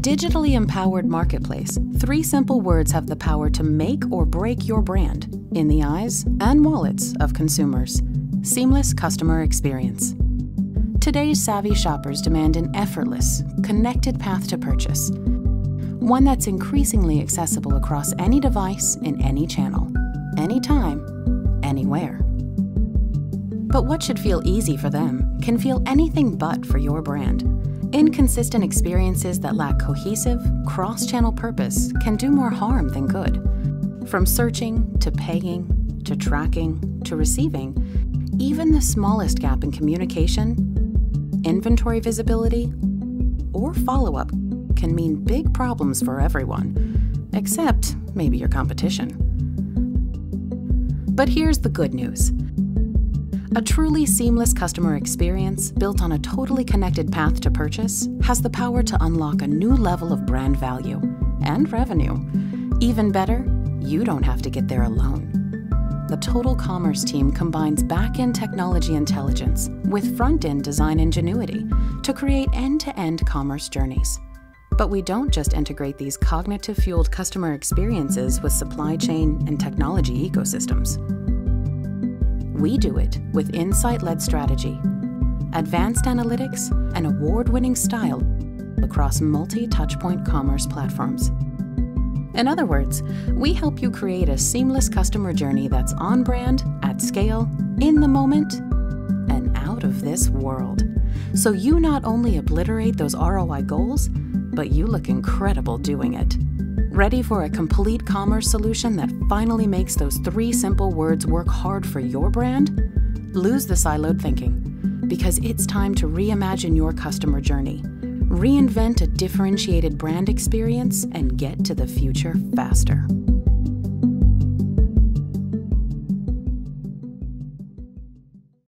digitally empowered marketplace, 3 simple words have the power to make or break your brand in the eyes and wallets of consumers. Seamless customer experience. Today's savvy shoppers demand an effortless, connected path to purchase. One that's increasingly accessible across any device in any channel, anytime, anywhere. But what should feel easy for them can feel anything but for your brand. Inconsistent experiences that lack cohesive, cross-channel purpose can do more harm than good. From searching, to paying, to tracking, to receiving, even the smallest gap in communication, inventory visibility, or follow-up can mean big problems for everyone, except maybe your competition. But here's the good news. A truly seamless customer experience built on a totally connected path to purchase has the power to unlock a new level of brand value and revenue. Even better, you don't have to get there alone. The Total Commerce team combines back-end technology intelligence with front-end design ingenuity to create end-to-end commerce journeys. But we don't just integrate these cognitive-fueled customer experiences with supply chain and technology ecosystems. We do it with insight-led strategy, advanced analytics, and award-winning style across multi-touchpoint commerce platforms. In other words, we help you create a seamless customer journey that's on-brand, at scale, in the moment, and out of this world. So you not only obliterate those ROI goals, but you look incredible doing it. Ready for a complete commerce solution that finally makes those 3 simple words work hard for your brand? Lose the siloed thinking, because it's time to reimagine your customer journey, reinvent a differentiated brand experience, and get to the future faster.